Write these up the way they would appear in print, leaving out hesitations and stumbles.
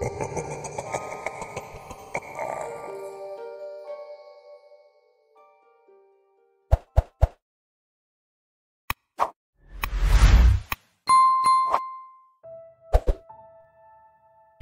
It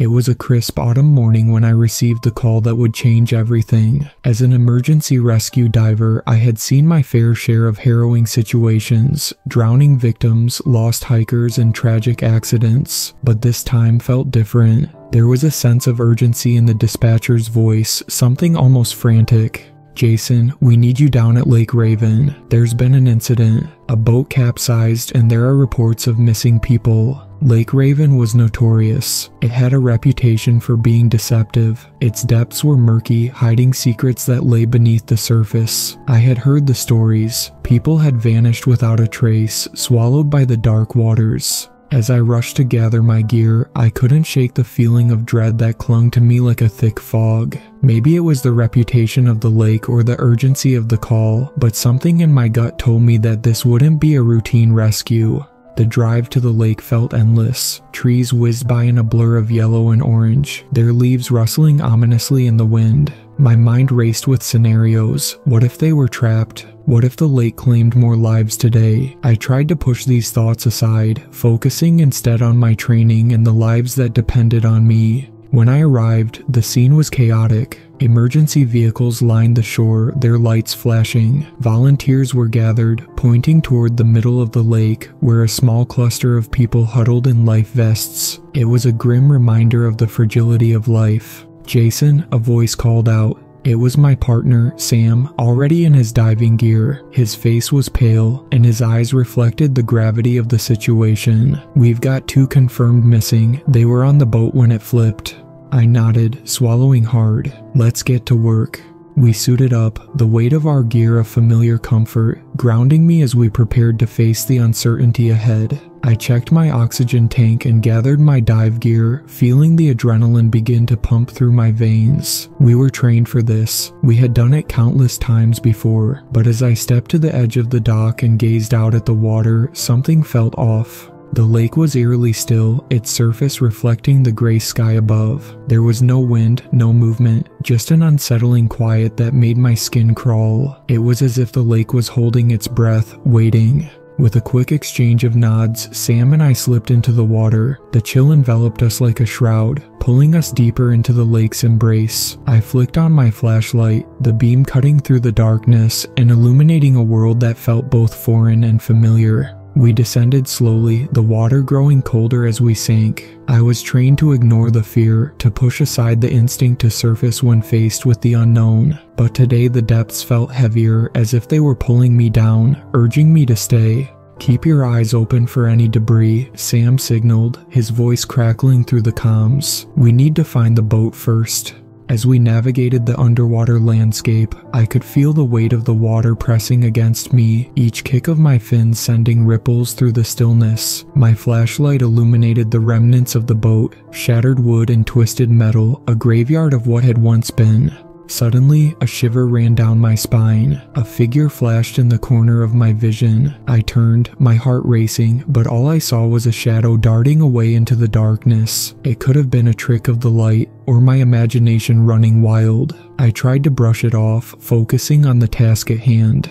was a crisp autumn morning when I received the call that would change everything. As an emergency rescue diver, I had seen my fair share of harrowing situations, drowning victims, lost hikers, and tragic accidents, but this time felt different. There was a sense of urgency in the dispatcher's voice, something almost frantic. "Jason, we need you down at Lake Raven. There's been an incident. A boat capsized and there are reports of missing people." Lake Raven was notorious. It had a reputation for being deceptive. Its depths were murky, hiding secrets that lay beneath the surface. I had heard the stories. People had vanished without a trace, swallowed by the dark waters. As I rushed to gather my gear, I couldn't shake the feeling of dread that clung to me like a thick fog. Maybe it was the reputation of the lake or the urgency of the call, but something in my gut told me that this wouldn't be a routine rescue. The drive to the lake felt endless. Trees whizzed by in a blur of yellow and orange, their leaves rustling ominously in the wind. My mind raced with scenarios. What if they were trapped? What if the lake claimed more lives today? I tried to push these thoughts aside, focusing instead on my training and the lives that depended on me. When I arrived, the scene was chaotic. Emergency vehicles lined the shore, their lights flashing. Volunteers were gathered, pointing toward the middle of the lake, where a small cluster of people huddled in life vests. It was a grim reminder of the fragility of life. "Jason," a voice called out. It was my partner, Sam, already in his diving gear. His face was pale, and his eyes reflected the gravity of the situation. "We've got 2 confirmed missing. They were on the boat when it flipped." I nodded, swallowing hard. "Let's get to work." We suited up, the weight of our gear a familiar comfort, grounding me as we prepared to face the uncertainty ahead. I checked my oxygen tank and gathered my dive gear, feeling the adrenaline begin to pump through my veins. We were trained for this. We had done it countless times before, but as I stepped to the edge of the dock and gazed out at the water, something felt off. The lake was eerily still, its surface reflecting the gray sky above. There was no wind, no movement, just an unsettling quiet that made my skin crawl. It was as if the lake was holding its breath, waiting. With a quick exchange of nods, Sam and I slipped into the water. The chill enveloped us like a shroud, pulling us deeper into the lake's embrace. I flicked on my flashlight, the beam cutting through the darkness and illuminating a world that felt both foreign and familiar. We descended slowly, the water growing colder as we sank. I was trained to ignore the fear, to push aside the instinct to surface when faced with the unknown. But today the depths felt heavier, as if they were pulling me down, urging me to stay. "Keep your eyes open for any debris," Sam signaled, his voice crackling through the comms. "We need to find the boat first." As we navigated the underwater landscape, I could feel the weight of the water pressing against me, each kick of my fins sending ripples through the stillness. My flashlight illuminated the remnants of the boat, shattered wood and twisted metal, a graveyard of what had once been. Suddenly, a shiver ran down my spine. A figure flashed in the corner of my vision. I turned, my heart racing, but all I saw was a shadow darting away into the darkness. It could have been a trick of the light, or my imagination running wild. I tried to brush it off, focusing on the task at hand.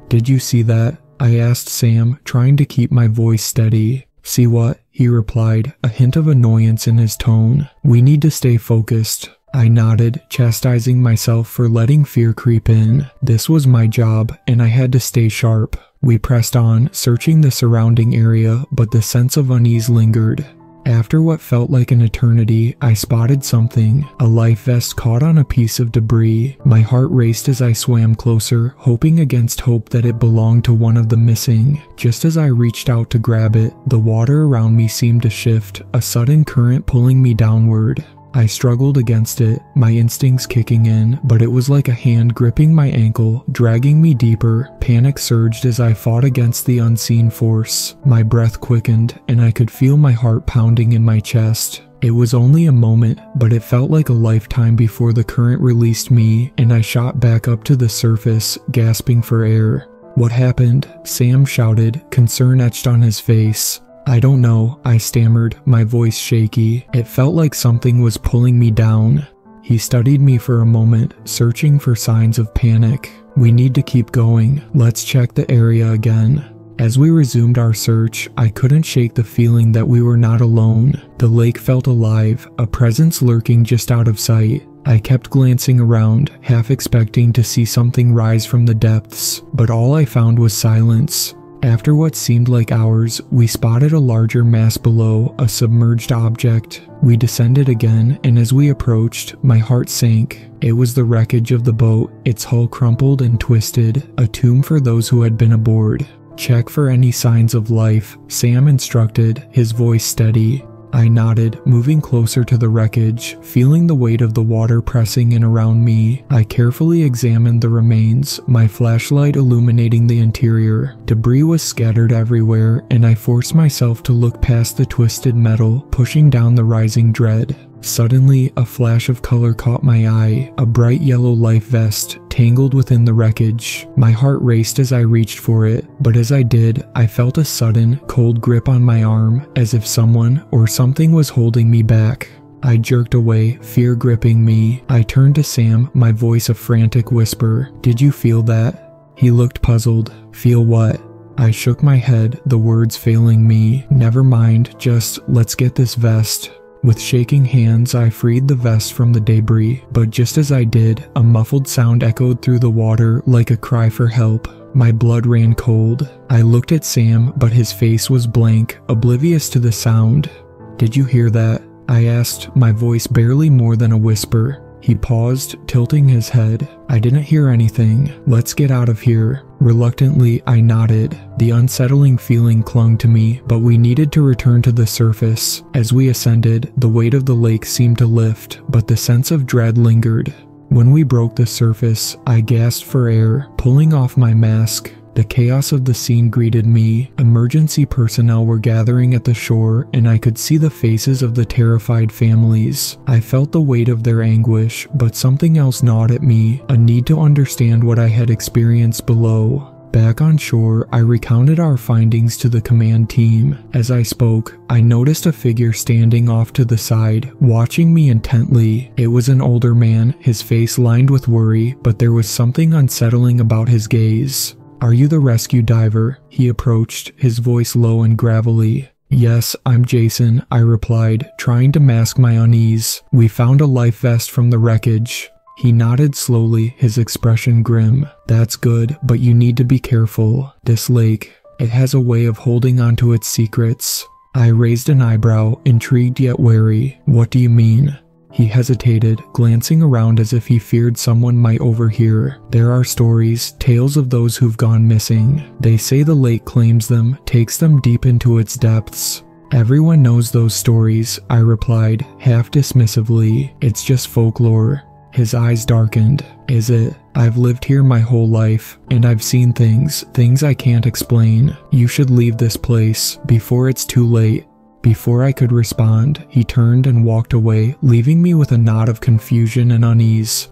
"Did you see that?" I asked Sam, trying to keep my voice steady. "See what?" he replied, a hint of annoyance in his tone. "We need to stay focused." I nodded, chastising myself for letting fear creep in. This was my job, and I had to stay sharp. We pressed on, searching the surrounding area, but the sense of unease lingered. After what felt like an eternity, I spotted something, a life vest caught on a piece of debris. My heart raced as I swam closer, hoping against hope that it belonged to one of the missing. Just as I reached out to grab it, the water around me seemed to shift, a sudden current pulling me downward. I struggled against it, my instincts kicking in, but it was like a hand gripping my ankle, dragging me deeper. Panic surged as I fought against the unseen force. My breath quickened, and I could feel my heart pounding in my chest. It was only a moment, but it felt like a lifetime before the current released me, and I shot back up to the surface, gasping for air. "What happened?" Sam shouted, concern etched on his face. "I don't know," I stammered, my voice shaky. It felt like something was pulling me down. He studied me for a moment, searching for signs of panic. "We need to keep going. Let's check the area again." As we resumed our search, I couldn't shake the feeling that we were not alone. The lake felt alive, a presence lurking just out of sight. I kept glancing around, half expecting to see something rise from the depths, but all I found was silence. After what seemed like hours, we spotted a larger mass below, a submerged object. We descended again, and as we approached, my heart sank. It was the wreckage of the boat, its hull crumpled and twisted, a tomb for those who had been aboard. "Check for any signs of life," Sam instructed, his voice steady. I nodded, moving closer to the wreckage, feeling the weight of the water pressing in around me. I carefully examined the remains, my flashlight illuminating the interior. Debris was scattered everywhere, and I forced myself to look past the twisted metal, pushing down the rising dread. Suddenly, a flash of color caught my eye, a bright yellow life vest tangled within the wreckage. My heart raced as I reached for it, but as I did, I felt a sudden, cold grip on my arm, as if someone or something was holding me back. I jerked away, fear gripping me. I turned to Sam, my voice a frantic whisper. "Did you feel that?" He looked puzzled. "Feel what?" I shook my head, the words failing me. "Never mind, just let's get this vest." With shaking hands, I freed the vest from the debris, but just as I did, a muffled sound echoed through the water like a cry for help. My blood ran cold. I looked at Sam, but his face was blank, oblivious to the sound. "Did you hear that?" I asked, my voice barely more than a whisper. He paused, tilting his head. "I didn't hear anything. Let's get out of here." Reluctantly, I nodded. The unsettling feeling clung to me, but we needed to return to the surface. As we ascended, the weight of the lake seemed to lift, but the sense of dread lingered. When we broke the surface, I gasped for air, pulling off my mask. The chaos of the scene greeted me. Emergency personnel were gathering at the shore, and I could see the faces of the terrified families. I felt the weight of their anguish, but something else gnawed at me, a need to understand what I had experienced below. Back on shore, I recounted our findings to the command team. As I spoke, I noticed a figure standing off to the side, watching me intently. It was an older man, his face lined with worry, but there was something unsettling about his gaze. "Are you the rescue diver?" He approached, his voice low and gravelly. "Yes, I'm Jason," I replied, trying to mask my unease. "We found a life vest from the wreckage." He nodded slowly, his expression grim. "That's good, but you need to be careful. This lake, it has a way of holding onto its secrets." I raised an eyebrow, intrigued yet wary. "What do you mean?" He hesitated, glancing around as if he feared someone might overhear. "There are stories, tales of those who've gone missing. They say the lake claims them, takes them deep into its depths." "Everyone knows those stories," I replied, half dismissively. "It's just folklore." His eyes darkened. "Is it? I've lived here my whole life, and I've seen things I can't explain. You should leave this place, before it's too late." Before I could respond, he turned and walked away, leaving me with a knot of confusion and unease.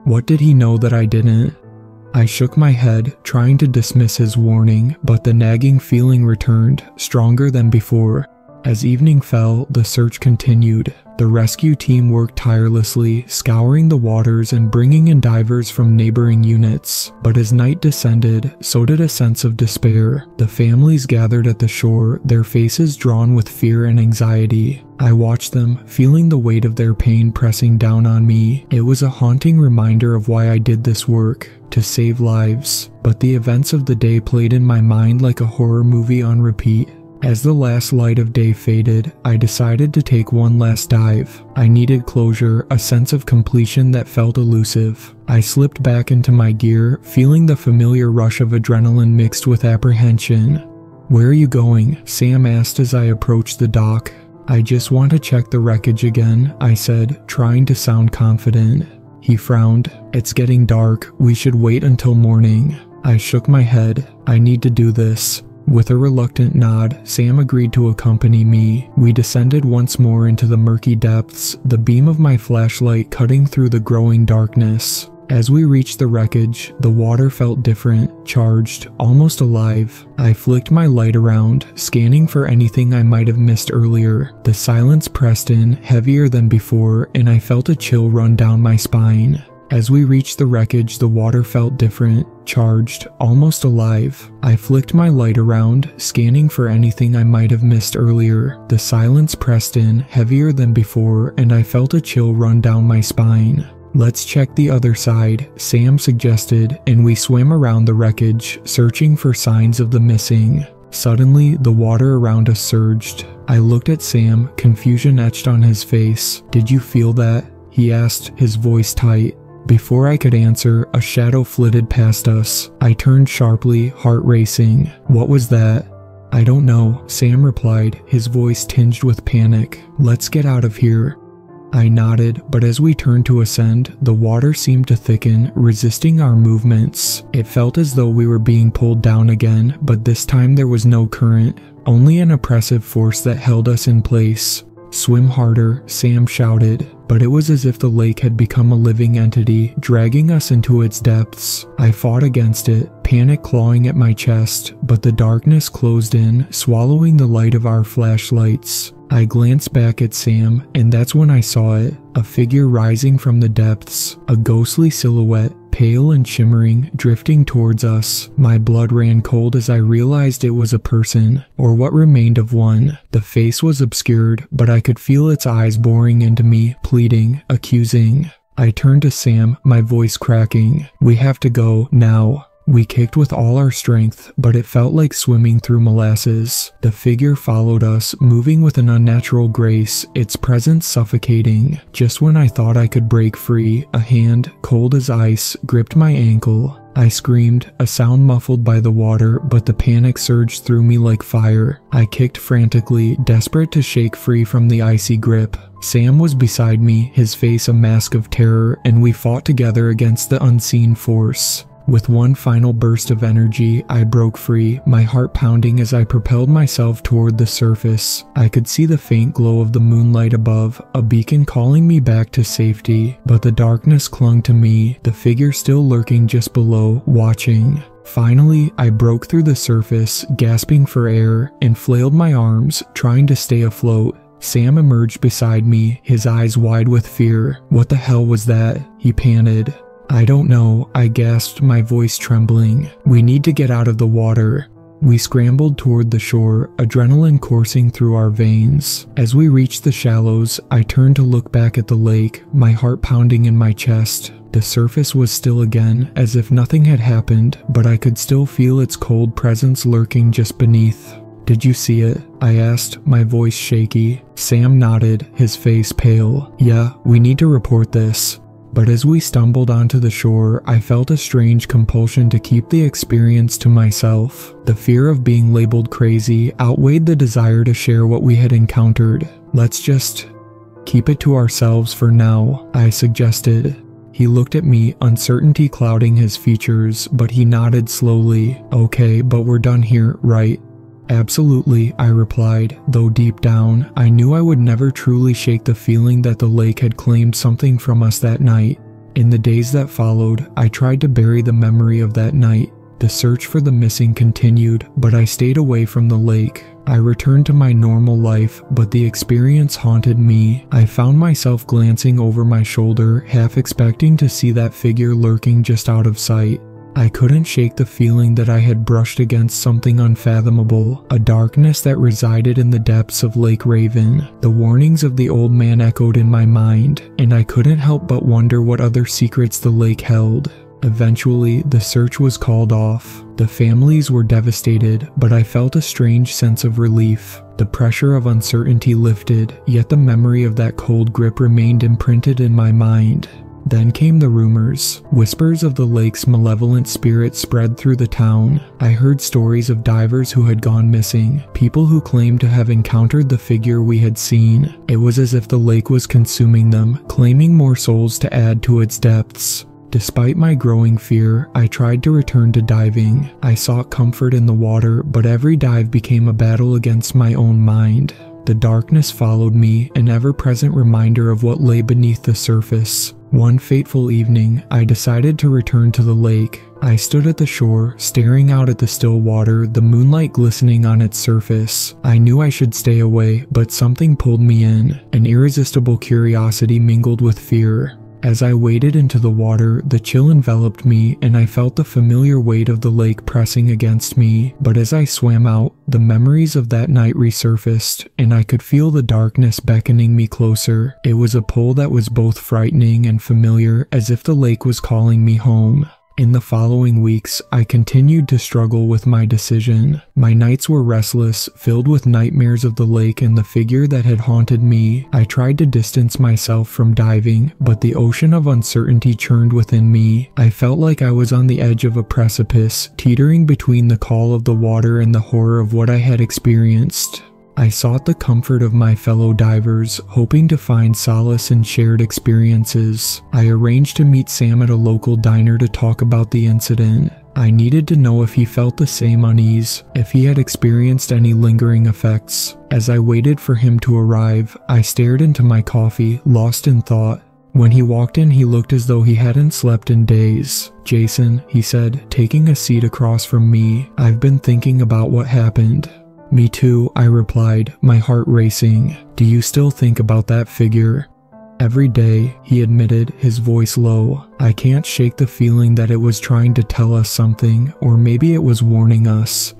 What did he know that I didn't? I shook my head, trying to dismiss his warning, but the nagging feeling returned, stronger than before. As evening fell, the search continued. The rescue team worked tirelessly, scouring the waters and bringing in divers from neighboring units. But as night descended, so did a sense of despair. The families gathered at the shore, their faces drawn with fear and anxiety. I watched them, feeling the weight of their pain pressing down on me. It was a haunting reminder of why I did this work, to save lives. But the events of the day played in my mind like a horror movie on repeat. As the last light of day faded, I decided to take one last dive. I needed closure, a sense of completion that felt elusive. I slipped back into my gear, feeling the familiar rush of adrenaline mixed with apprehension. "Where are you going?" Sam asked as I approached the dock. "I just want to check the wreckage again," I said, trying to sound confident. He frowned. "It's getting dark. We should wait until morning." I shook my head. "I need to do this." With a reluctant nod, Sam agreed to accompany me. We descended once more into the murky depths, the beam of my flashlight cutting through the growing darkness. As we reached the wreckage, the water felt different, charged, almost alive. I flicked my light around, scanning for anything I might have missed earlier. The silence pressed in, heavier than before, and I felt a chill run down my spine. As we reached the wreckage, the water felt different, charged, almost alive. I flicked my light around, scanning for anything I might have missed earlier. The silence pressed in, heavier than before, and I felt a chill run down my spine. "Let's check the other side," Sam suggested, and we swam around the wreckage, searching for signs of the missing. Suddenly, the water around us surged. I looked at Sam, confusion etched on his face. "Did you feel that?" he asked, his voice tight. Before I could answer, a shadow flitted past us. I turned sharply, heart racing. "What was that?" "I don't know," Sam replied, his voice tinged with panic. "Let's get out of here." I nodded, but as we turned to ascend, the water seemed to thicken, resisting our movements. It felt as though we were being pulled down again, but this time there was no current, only an oppressive force that held us in place. "Swim harder," Sam shouted, but it was as if the lake had become a living entity, dragging us into its depths. I fought against it, panic clawing at my chest, but the darkness closed in, swallowing the light of our flashlights. I glanced back at Sam, and that's when I saw it, a figure rising from the depths, a ghostly silhouette, pale and shimmering, drifting towards us. My blood ran cold as I realized it was a person, or what remained of one. The face was obscured, but I could feel its eyes boring into me, pleading, accusing. I turned to Sam, my voice cracking. "We have to go, now." We kicked with all our strength, but it felt like swimming through molasses. The figure followed us, moving with an unnatural grace, its presence suffocating. Just when I thought I could break free, a hand, cold as ice, gripped my ankle. I screamed, a sound muffled by the water, but the panic surged through me like fire. I kicked frantically, desperate to shake free from the icy grip. Sam was beside me, his face a mask of terror, and we fought together against the unseen force. With one final burst of energy, I broke free, my heart pounding as I propelled myself toward the surface. I could see the faint glow of the moonlight above, a beacon calling me back to safety, but the darkness clung to me, the figure still lurking just below, watching. Finally, I broke through the surface, gasping for air, and flailed my arms, trying to stay afloat. Sam emerged beside me, his eyes wide with fear. "What the hell was that?" he panted. "I don't know," I gasped, my voice trembling. "We need to get out of the water." We scrambled toward the shore, adrenaline coursing through our veins. As we reached the shallows, I turned to look back at the lake, my heart pounding in my chest. The surface was still again, as if nothing had happened, but I could still feel its cold presence lurking just beneath. "Did you see it?" I asked, my voice shaky. Sam nodded, his face pale. "Yeah, we need to report this." But as we stumbled onto the shore, I felt a strange compulsion to keep the experience to myself. The fear of being labeled crazy outweighed the desire to share what we had encountered. "Let's just keep it to ourselves for now," I suggested. He looked at me, uncertainty clouding his features, but he nodded slowly. "Okay, but we're done here, right?" "Absolutely," I replied, though deep down, I knew I would never truly shake the feeling that the lake had claimed something from us that night. In the days that followed, I tried to bury the memory of that night. The search for the missing continued, but I stayed away from the lake. I returned to my normal life, but the experience haunted me. I found myself glancing over my shoulder, half expecting to see that figure lurking just out of sight. I couldn't shake the feeling that I had brushed against something unfathomable, a darkness that resided in the depths of Lake Raven. The warnings of the old man echoed in my mind, and I couldn't help but wonder what other secrets the lake held. Eventually, the search was called off. The families were devastated, but I felt a strange sense of relief. The pressure of uncertainty lifted, yet the memory of that cold grip remained imprinted in my mind. Then came the rumors. Whispers of the lake's malevolent spirit spread through the town. I heard stories of divers who had gone missing, people who claimed to have encountered the figure we had seen. It was as if the lake was consuming them, claiming more souls to add to its depths. Despite my growing fear, I tried to return to diving. I sought comfort in the water, but every dive became a battle against my own mind. The darkness followed me, an ever-present reminder of what lay beneath the surface. One fateful evening, I decided to return to the lake. I stood at the shore, staring out at the still water, the moonlight glistening on its surface. I knew I should stay away, but something pulled me in. An irresistible curiosity mingled with fear. As I waded into the water, the chill enveloped me and I felt the familiar weight of the lake pressing against me. But as I swam out, the memories of that night resurfaced and I could feel the darkness beckoning me closer. It was a pull that was both frightening and familiar, as if the lake was calling me home. In the following weeks, I continued to struggle with my decision. My nights were restless, filled with nightmares of the lake and the figure that had haunted me. I tried to distance myself from diving, but the ocean of uncertainty churned within me. I felt like I was on the edge of a precipice, teetering between the call of the water and the horror of what I had experienced. I sought the comfort of my fellow divers, hoping to find solace in shared experiences. I arranged to meet Sam at a local diner to talk about the incident. I needed to know if he felt the same unease, if he had experienced any lingering effects. As I waited for him to arrive, I stared into my coffee, lost in thought. When he walked in, he looked as though he hadn't slept in days. "Jason," he said, taking a seat across from me, "I've been thinking about what happened." "Me too," I replied, my heart racing. "Do you still think about that figure?" "Every day," he admitted, his voice low. "I can't shake the feeling that it was trying to tell us something, or maybe it was warning us.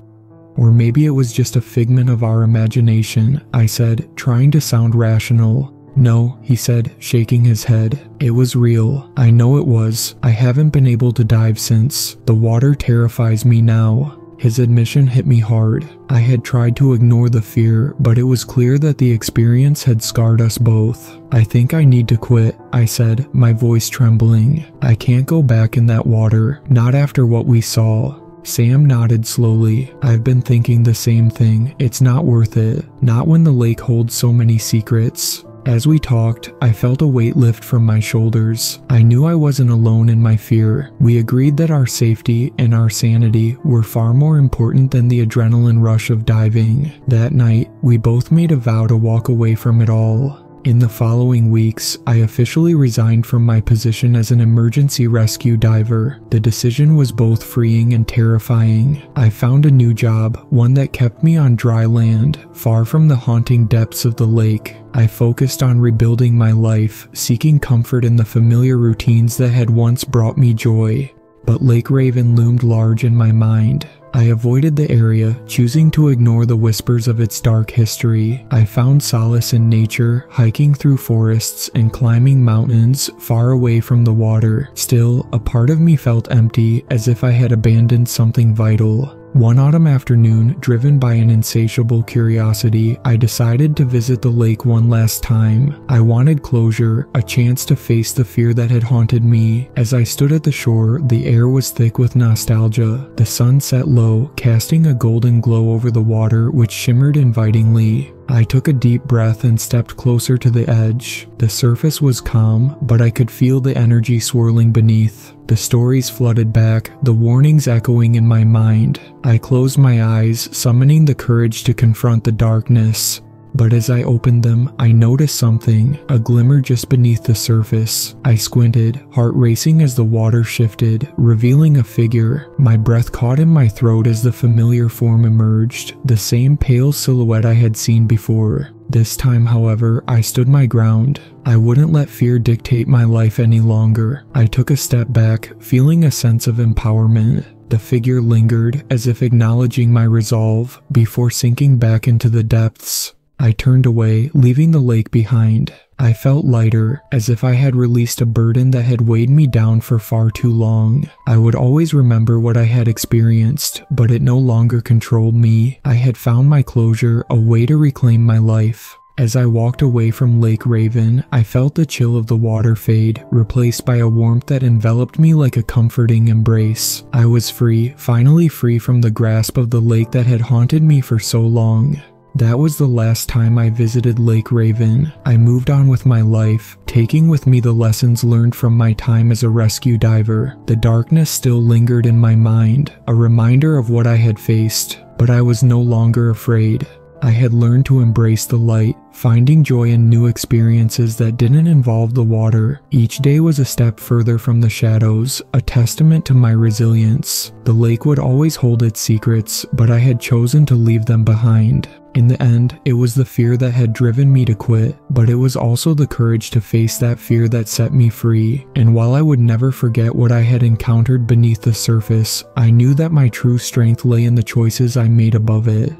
Or maybe it was just a figment of our imagination," I said, trying to sound rational. "No," he said, shaking his head. "It was real. I know it was. I haven't been able to dive since. The water terrifies me now." His admission hit me hard. I had tried to ignore the fear, but it was clear that the experience had scarred us both. "I think I need to quit," I said, my voice trembling. "I can't go back in that water, not after what we saw." Sam nodded slowly. "I've been thinking the same thing. It's not worth it. Not when the lake holds so many secrets." As we talked, I felt a weight lift from my shoulders. I knew I wasn't alone in my fear. We agreed that our safety and our sanity were far more important than the adrenaline rush of diving. That night, we both made a vow to walk away from it all. In the following weeks, I officially resigned from my position as an emergency rescue diver. The decision was both freeing and terrifying. I found a new job, one that kept me on dry land, far from the haunting depths of the lake. I focused on rebuilding my life, seeking comfort in the familiar routines that had once brought me joy. But Lake Raven loomed large in my mind. I avoided the area, choosing to ignore the whispers of its dark history. I found solace in nature, hiking through forests and climbing mountains far away from the water. Still, a part of me felt empty, as if I had abandoned something vital. One autumn afternoon, driven by an insatiable curiosity, I decided to visit the lake one last time. I wanted closure, a chance to face the fear that had haunted me. As I stood at the shore, the air was thick with nostalgia. The sun set low, casting a golden glow over the water which shimmered invitingly. I took a deep breath and stepped closer to the edge. The surface was calm, but I could feel the energy swirling beneath. The stories flooded back, the warnings echoing in my mind. I closed my eyes, summoning the courage to confront the darkness. But as I opened them, I noticed something, a glimmer just beneath the surface. I squinted, heart racing as the water shifted, revealing a figure. My breath caught in my throat as the familiar form emerged, the same pale silhouette I had seen before. This time, however, I stood my ground. I wouldn't let fear dictate my life any longer. I took a step back, feeling a sense of empowerment. The figure lingered, as if acknowledging my resolve, before sinking back into the depths. I turned away, leaving the lake behind. I felt lighter, as if I had released a burden that had weighed me down for far too long. I would always remember what I had experienced, but it no longer controlled me. I had found my closure, a way to reclaim my life. As I walked away from Lake Raven, I felt the chill of the water fade, replaced by a warmth that enveloped me like a comforting embrace. I was free, finally free from the grasp of the lake that had haunted me for so long. That was the last time I visited Lake Raven. I moved on with my life, taking with me the lessons learned from my time as a rescue diver. The darkness still lingered in my mind, a reminder of what I had faced, but I was no longer afraid. I had learned to embrace the light, finding joy in new experiences that didn't involve the water. Each day was a step further from the shadows, a testament to my resilience. The lake would always hold its secrets, but I had chosen to leave them behind. In the end, it was the fear that had driven me to quit, but it was also the courage to face that fear that set me free. And while I would never forget what I had encountered beneath the surface, I knew that my true strength lay in the choices I made above it.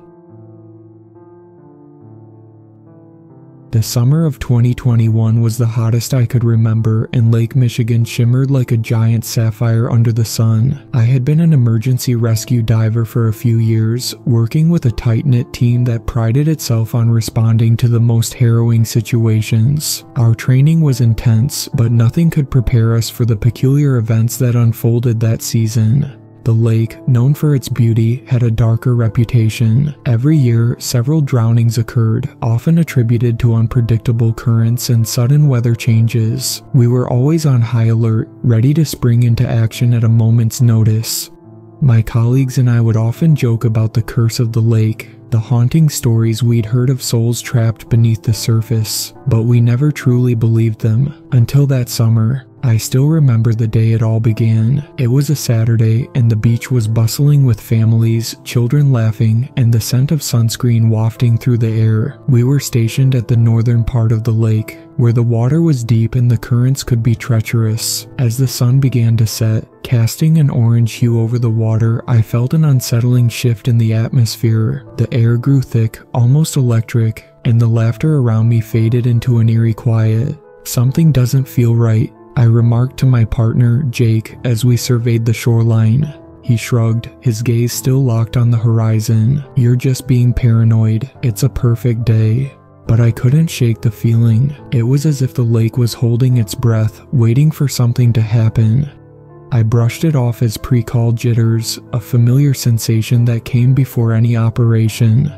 The summer of 2021 was the hottest I could remember, and Lake Michigan shimmered like a giant sapphire under the sun. I had been an emergency rescue diver for a few years, working with a tight-knit team that prided itself on responding to the most harrowing situations. Our training was intense, but nothing could prepare us for the peculiar events that unfolded that season. The lake, known for its beauty, had a darker reputation. Every year, several drownings occurred, often attributed to unpredictable currents and sudden weather changes. We were always on high alert, ready to spring into action at a moment's notice. My colleagues and I would often joke about the curse of the lake, the haunting stories we'd heard of souls trapped beneath the surface, but we never truly believed them, until that summer. I still remember the day it all began. It was a Saturday, and the beach was bustling with families, children laughing, and the scent of sunscreen wafting through the air. We were stationed at the northern part of the lake, where the water was deep and the currents could be treacherous. As the sun began to set, casting an orange hue over the water, I felt an unsettling shift in the atmosphere. The air grew thick, almost electric, and the laughter around me faded into an eerie quiet. "Something doesn't feel right," I remarked to my partner, Jake, as we surveyed the shoreline. He shrugged, his gaze still locked on the horizon. "You're just being paranoid. It's a perfect day." But I couldn't shake the feeling. It was as if the lake was holding its breath, waiting for something to happen. I brushed it off as pre-call jitters, a familiar sensation that came before any operation.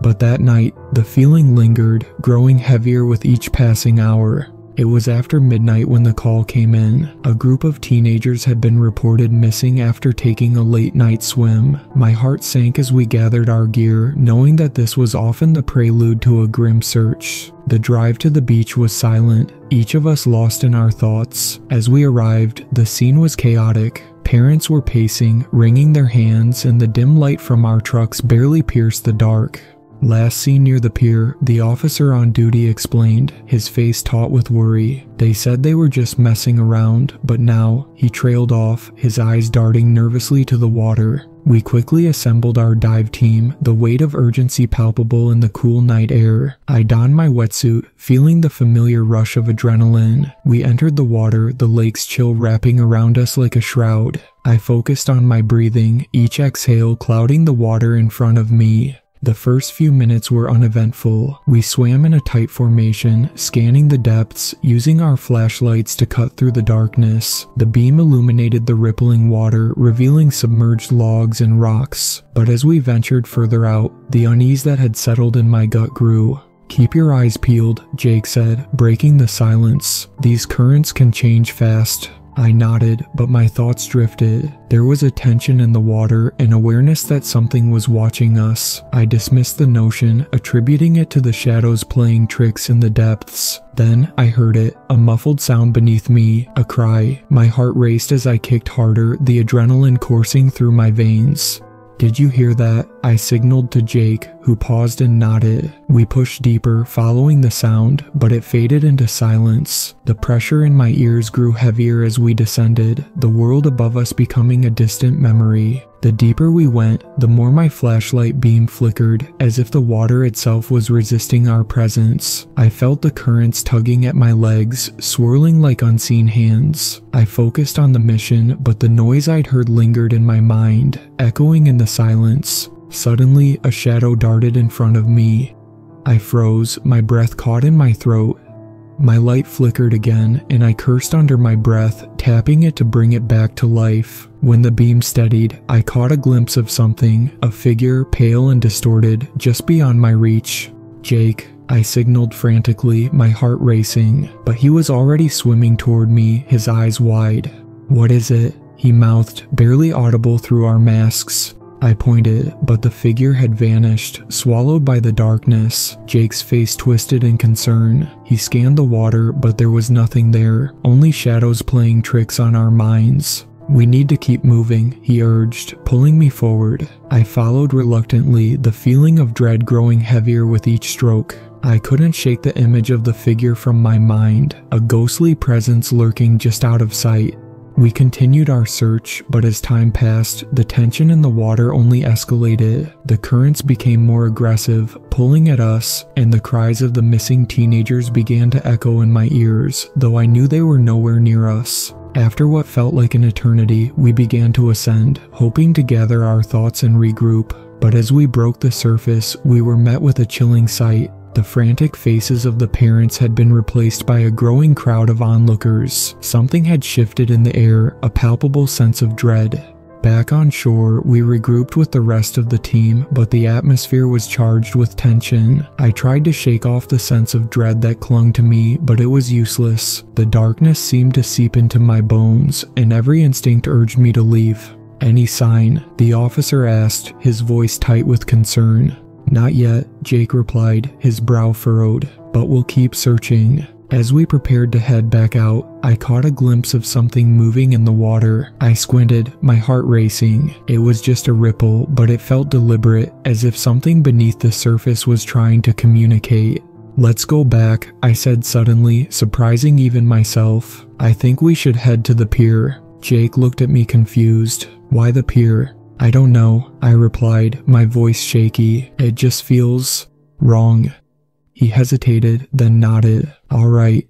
But that night, the feeling lingered, growing heavier with each passing hour. It was after midnight when the call came in. A group of teenagers had been reported missing after taking a late-night swim. My heart sank as we gathered our gear, knowing that this was often the prelude to a grim search. The drive to the beach was silent, each of us lost in our thoughts. As we arrived, the scene was chaotic. Parents were pacing, wringing their hands, and the dim light from our trucks barely pierced the dark. "Last seen near the pier," the officer on duty explained, his face taut with worry. "They said they were just messing around, but now," he trailed off, his eyes darting nervously to the water. We quickly assembled our dive team, the weight of urgency palpable in the cool night air. I donned my wetsuit, feeling the familiar rush of adrenaline. We entered the water, the lake's chill wrapping around us like a shroud. I focused on my breathing, each exhale clouding the water in front of me. The first few minutes were uneventful. We swam in a tight formation, scanning the depths, using our flashlights to cut through the darkness. The beam illuminated the rippling water, revealing submerged logs and rocks. But as we ventured further out, the unease that had settled in my gut grew. "Keep your eyes peeled," Jake said, breaking the silence. "These currents can change fast." I nodded, but my thoughts drifted. There was a tension in the water, an awareness that something was watching us. I dismissed the notion, attributing it to the shadows playing tricks in the depths. Then I heard it, a muffled sound beneath me, a cry. My heart raced as I kicked harder, the adrenaline coursing through my veins. "Did you hear that?" I signaled to Jake, who paused and nodded. We pushed deeper, following the sound, but it faded into silence. The pressure in my ears grew heavier as we descended, the world above us becoming a distant memory. The deeper we went, the more my flashlight beam flickered, as if the water itself was resisting our presence. I felt the currents tugging at my legs, swirling like unseen hands. I focused on the mission, but the noise I'd heard lingered in my mind, echoing in the silence. Suddenly, a shadow darted in front of me. I froze, my breath caught in my throat. My light flickered again, and I cursed under my breath, tapping it to bring it back to life. When the beam steadied, I caught a glimpse of something, a figure, pale and distorted, just beyond my reach. "Jake," I signaled frantically, my heart racing, but he was already swimming toward me, his eyes wide. "What is it?" he mouthed, barely audible through our masks. I pointed, but the figure had vanished, swallowed by the darkness. Jake's face twisted in concern. He scanned the water, but there was nothing there, only shadows playing tricks on our minds. "We need to keep moving," he urged, pulling me forward. I followed reluctantly, the feeling of dread growing heavier with each stroke. I couldn't shake the image of the figure from my mind, a ghostly presence lurking just out of sight. We continued our search, but as time passed, the tension in the water only escalated. The currents became more aggressive, pulling at us, and the cries of the missing teenagers began to echo in my ears, though I knew they were nowhere near us. After what felt like an eternity, we began to ascend, hoping to gather our thoughts and regroup. But as we broke the surface, we were met with a chilling sight. The frantic faces of the parents had been replaced by a growing crowd of onlookers. Something had shifted in the air, a palpable sense of dread. Back on shore, we regrouped with the rest of the team, but the atmosphere was charged with tension. I tried to shake off the sense of dread that clung to me, but it was useless. The darkness seemed to seep into my bones, and every instinct urged me to leave. "Any sign?" the officer asked, his voice tight with concern. "Not yet," Jake replied, his brow furrowed, "but we'll keep searching." As we prepared to head back out, I caught a glimpse of something moving in the water. I squinted, my heart racing. It was just a ripple, but it felt deliberate, as if something beneath the surface was trying to communicate. "Let's go back," I said suddenly, surprising even myself. "I think we should head to the pier." Jake looked at me confused. "Why the pier?" "I don't know," I replied, my voice shaky. "It just feels wrong." He hesitated, then nodded. "All right.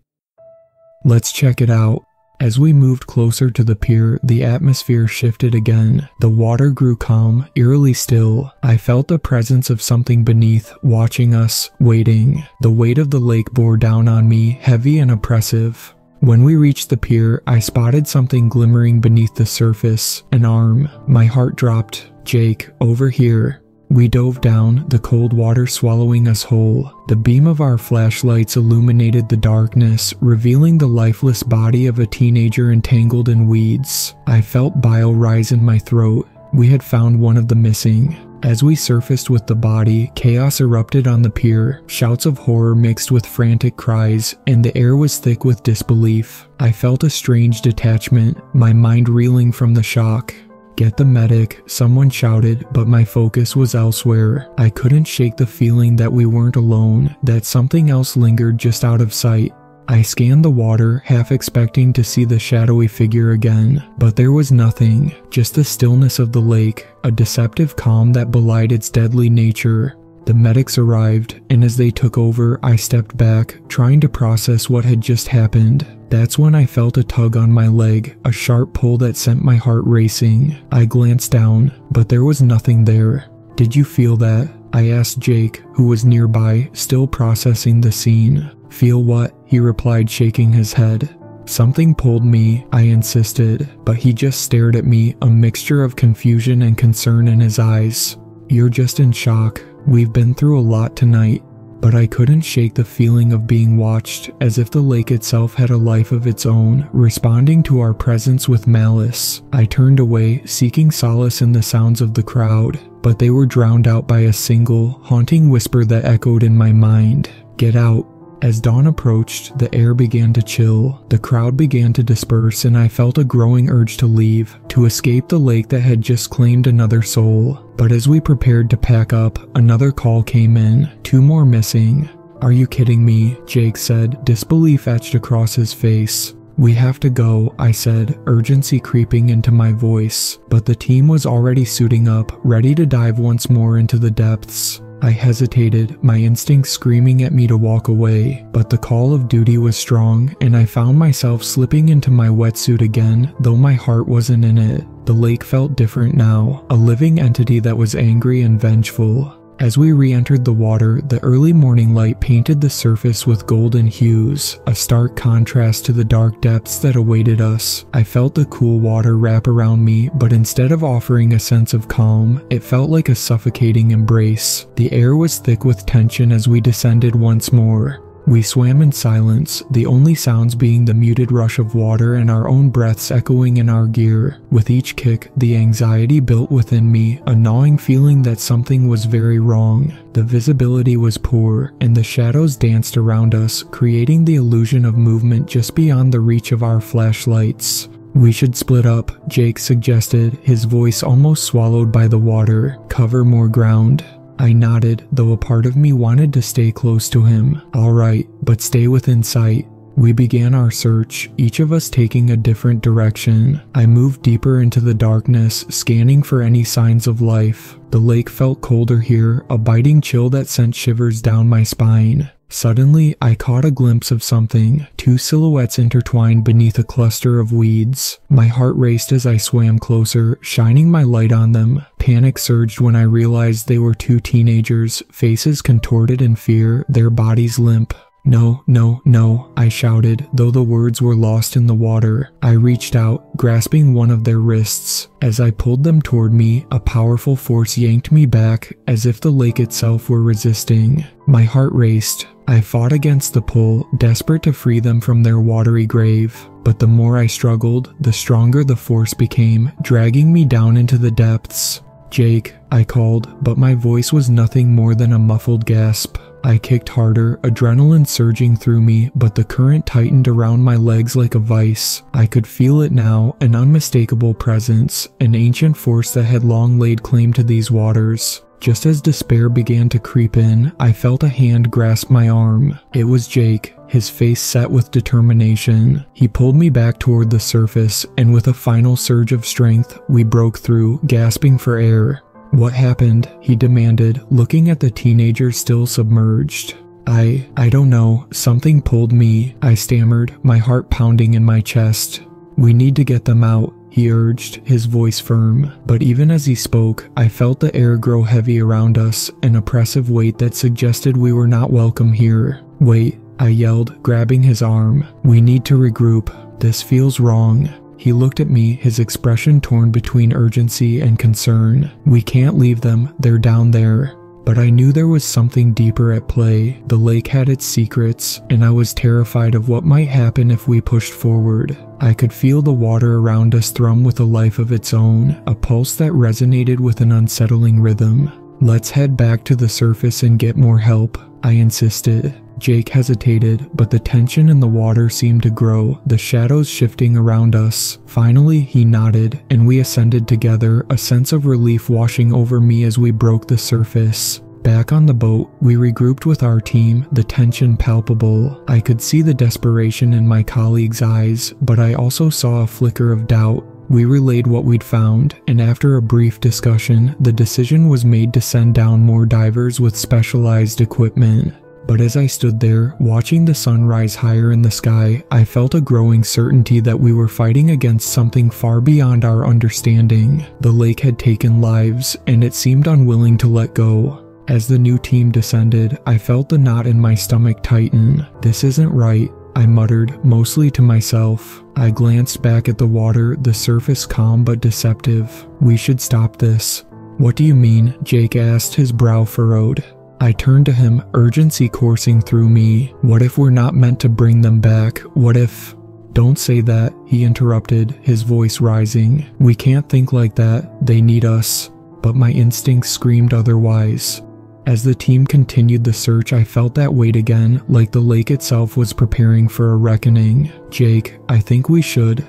Let's check it out." As we moved closer to the pier, the atmosphere shifted again. The water grew calm, eerily still. I felt the presence of something beneath, watching us, waiting. The weight of the lake bore down on me, heavy and oppressive. When we reached the pier, I spotted something glimmering beneath the surface, an arm. My heart dropped. "Jake, over here." We dove down, the cold water swallowing us whole. The beam of our flashlights illuminated the darkness, revealing the lifeless body of a teenager entangled in weeds. I felt bile rise in my throat. We had found one of the missing. As we surfaced with the body, chaos erupted on the pier. Shouts of horror mixed with frantic cries, and the air was thick with disbelief. I felt a strange detachment, my mind reeling from the shock. "Get the medic," someone shouted, but my focus was elsewhere. I couldn't shake the feeling that we weren't alone, that something else lingered just out of sight. I scanned the water, half expecting to see the shadowy figure again, but there was nothing, just the stillness of the lake, a deceptive calm that belied its deadly nature. The medics arrived, and as they took over, I stepped back, trying to process what had just happened. That's when I felt a tug on my leg, a sharp pull that sent my heart racing. I glanced down, but there was nothing there. "Did you feel that?" I asked Jake, who was nearby, still processing the scene. "Feel what?" he replied, shaking his head. "Something pulled me," I insisted, but he just stared at me, a mixture of confusion and concern in his eyes. "You're just in shock. We've been through a lot tonight." But I couldn't shake the feeling of being watched, as if the lake itself had a life of its own, responding to our presence with malice. I turned away, seeking solace in the sounds of the crowd, but they were drowned out by a single, haunting whisper that echoed in my mind. "Get out." As dawn approached, the air began to chill. The crowd began to disperse, and I felt a growing urge to leave, to escape the lake that had just claimed another soul. But as we prepared to pack up, another call came in. 2 more missing. "Are you kidding me?" Jake said, disbelief etched across his face. "We have to go," I said, urgency creeping into my voice. But the team was already suiting up, ready to dive once more into the depths. I hesitated, my instincts screaming at me to walk away, but the call of duty was strong, and I found myself slipping into my wetsuit again, though my heart wasn't in it. The lake felt different now, a living entity that was angry and vengeful. As we re-entered the water, the early morning light painted the surface with golden hues, a stark contrast to the dark depths that awaited us. I felt the cool water wrap around me, but instead of offering a sense of calm, it felt like a suffocating embrace. The air was thick with tension as we descended once more. We swam in silence, the only sounds being the muted rush of water and our own breaths echoing in our gear. With each kick, the anxiety built within me, a gnawing feeling that something was very wrong. The visibility was poor, and the shadows danced around us, creating the illusion of movement just beyond the reach of our flashlights. "We should split up," Jake suggested, his voice almost swallowed by the water. "Cover more ground." I nodded, though a part of me wanted to stay close to him. "All right, but stay within sight." We began our search, each of us taking a different direction. I moved deeper into the darkness, scanning for any signs of life. The lake felt colder here, a biting chill that sent shivers down my spine. Suddenly, I caught a glimpse of something, two silhouettes intertwined beneath a cluster of weeds. My heart raced as I swam closer, shining my light on them. Panic surged when I realized they were two teenagers, faces contorted in fear, their bodies limp. "No, no, no," I shouted, though the words were lost in the water. I reached out, grasping one of their wrists. As I pulled them toward me, a powerful force yanked me back, as if the lake itself were resisting. My heart raced. I fought against the pull, desperate to free them from their watery grave. But the more I struggled, the stronger the force became, dragging me down into the depths. "Jake," I called, but my voice was nothing more than a muffled gasp. I kicked harder, adrenaline surging through me, but the current tightened around my legs like a vice. I could feel it now, an unmistakable presence, an ancient force that had long laid claim to these waters. Just as despair began to creep in, I felt a hand grasp my arm. It was Jake, his face set with determination. He pulled me back toward the surface, and with a final surge of strength, we broke through, gasping for air. "What happened?" he demanded, looking at the teenager still submerged. I don't know. Something pulled me," I stammered, my heart pounding in my chest. "We need to get them out," he urged, his voice firm. But even as he spoke, I felt the air grow heavy around us, an oppressive weight that suggested we were not welcome here. "Wait," I yelled, grabbing his arm. "We need to regroup. This feels wrong." He looked at me, his expression torn between urgency and concern. "We can't leave them, they're down there." But I knew there was something deeper at play. The lake had its secrets, and I was terrified of what might happen if we pushed forward. I could feel the water around us thrum with a life of its own, a pulse that resonated with an unsettling rhythm. "Let's head back to the surface and get more help," I insisted. Jake hesitated, but the tension in the water seemed to grow, the shadows shifting around us. Finally, he nodded, and we ascended together, a sense of relief washing over me as we broke the surface. Back on the boat, we regrouped with our team, the tension palpable. I could see the desperation in my colleagues' eyes, but I also saw a flicker of doubt. We relayed what we'd found, and after a brief discussion, the decision was made to send down more divers with specialized equipment. But as I stood there, watching the sun rise higher in the sky, I felt a growing certainty that we were fighting against something far beyond our understanding. The lake had taken lives, and it seemed unwilling to let go. As the new team descended, I felt the knot in my stomach tighten. "This isn't right," I muttered, mostly to myself. I glanced back at the water, the surface calm but deceptive. "We should stop this." "What do you mean?" Jake asked, his brow furrowed. I turned to him, urgency coursing through me. "What if we're not meant to bring them back? What if—" "Don't say that," he interrupted, his voice rising. "We can't think like that. They need us." But my instincts screamed otherwise. As the team continued the search, I felt that weight again, like the lake itself was preparing for a reckoning. "Jake, I think we should."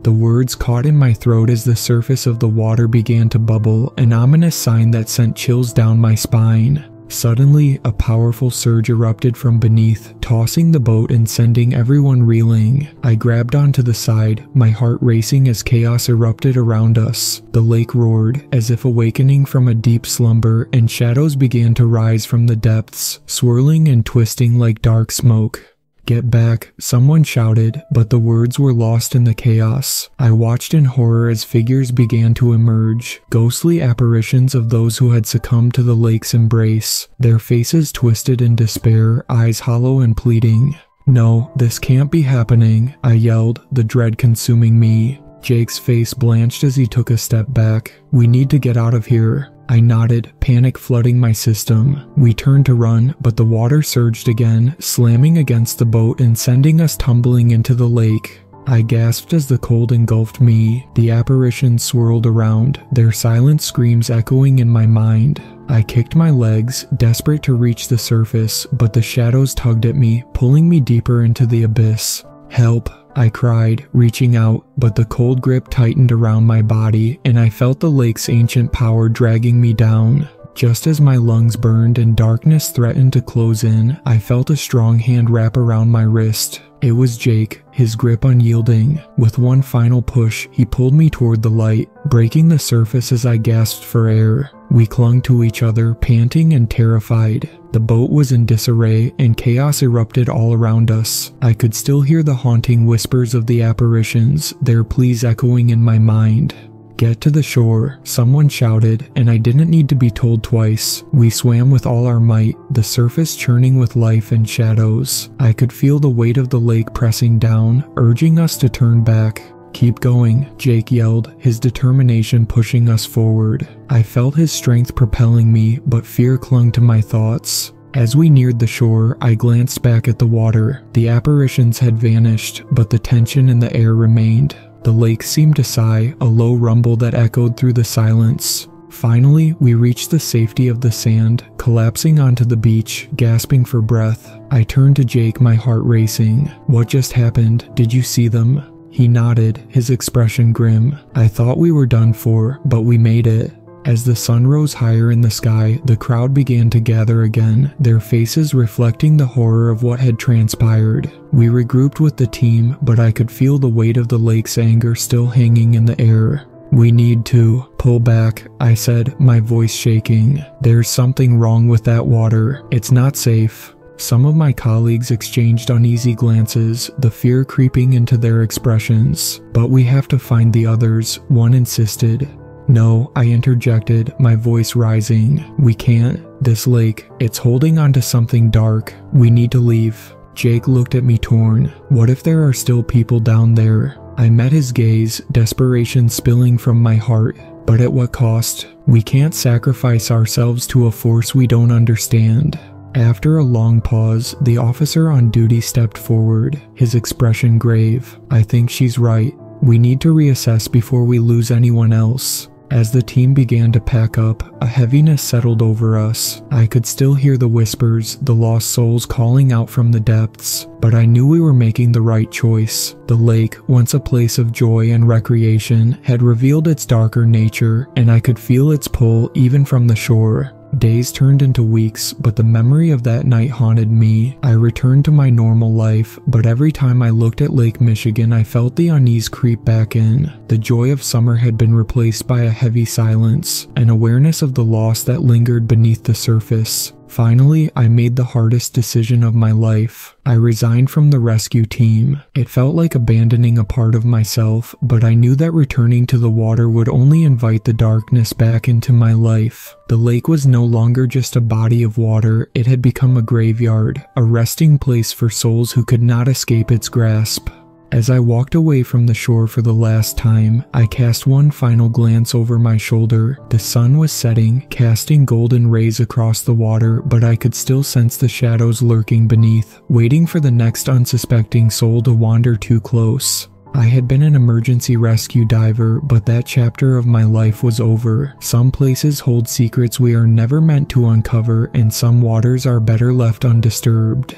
The words caught in my throat as the surface of the water began to bubble, an ominous sign that sent chills down my spine. Suddenly, a powerful surge erupted from beneath, tossing the boat and sending everyone reeling. I grabbed onto the side, my heart racing as chaos erupted around us. The lake roared, as if awakening from a deep slumber, and shadows began to rise from the depths, swirling and twisting like dark smoke. "Get back," someone shouted, but the words were lost in the chaos. I watched in horror as figures began to emerge, ghostly apparitions of those who had succumbed to the lake's embrace, their faces twisted in despair, eyes hollow and pleading. "No, this can't be happening," I yelled, the dread consuming me. Jake's face blanched as he took a step back. "We need to get out of here." I nodded, panic flooding my system. We turned to run, but the water surged again, slamming against the boat and sending us tumbling into the lake. I gasped as the cold engulfed me. The apparitions swirled around, their silent screams echoing in my mind. I kicked my legs, desperate to reach the surface, but the shadows tugged at me, pulling me deeper into the abyss. "Help," I cried, reaching out, but the cold grip tightened around my body, and I felt the lake's ancient power dragging me down. Just as my lungs burned and darkness threatened to close in, I felt a strong hand wrap around my wrist. It was Jake, his grip unyielding. With one final push, he pulled me toward the light, breaking the surface as I gasped for air. We clung to each other, panting and terrified. The boat was in disarray, and chaos erupted all around us. I could still hear the haunting whispers of the apparitions, their pleas echoing in my mind. "Get to the shore," someone shouted, and I didn't need to be told twice. We swam with all our might, the surface churning with life and shadows. I could feel the weight of the lake pressing down, urging us to turn back. "Keep going," Jake yelled, his determination pushing us forward. I felt his strength propelling me, but fear clung to my thoughts. As we neared the shore, I glanced back at the water. The apparitions had vanished, but the tension in the air remained. The lake seemed to sigh, a low rumble that echoed through the silence. Finally, we reached the safety of the sand, collapsing onto the beach, gasping for breath. I turned to Jake, my heart racing. "What just happened? Did you see them?" He nodded, his expression grim. "I thought we were done for, but we made it." As the sun rose higher in the sky, the crowd began to gather again, their faces reflecting the horror of what had transpired. We regrouped with the team, but I could feel the weight of the lake's anger still hanging in the air. "We need to pull back," I said, my voice shaking. "There's something wrong with that water. It's not safe." Some of my colleagues exchanged uneasy glances, the fear creeping into their expressions. "But we have to find the others," one insisted. "No," I interjected, my voice rising. "We can't. This lake, it's holding on to something dark. We need to leave." Jake looked at me torn. "What if there are still people down there?" I met his gaze, desperation spilling from my heart. "But at what cost? We can't sacrifice ourselves to a force we don't understand." After a long pause, the officer on duty stepped forward, his expression grave. "I think she's right. We need to reassess before we lose anyone else." As the team began to pack up, a heaviness settled over us. I could still hear the whispers, the lost souls calling out from the depths, but I knew we were making the right choice. The lake, once a place of joy and recreation, had revealed its darker nature, and I could feel its pull even from the shore. Days turned into weeks, but the memory of that night haunted me. I returned to my normal life, but every time I looked at Lake Michigan, I felt the unease creep back in. The joy of summer had been replaced by a heavy silence, an awareness of the loss that lingered beneath the surface. Finally, I made the hardest decision of my life. I resigned from the rescue team. It felt like abandoning a part of myself, but I knew that returning to the water would only invite the darkness back into my life. The lake was no longer just a body of water, it had become a graveyard, a resting place for souls who could not escape its grasp. As I walked away from the shore for the last time, I cast one final glance over my shoulder. The sun was setting, casting golden rays across the water, but I could still sense the shadows lurking beneath, waiting for the next unsuspecting soul to wander too close. I had been an emergency rescue diver, but that chapter of my life was over. Some places hold secrets we are never meant to uncover, and some waters are better left undisturbed.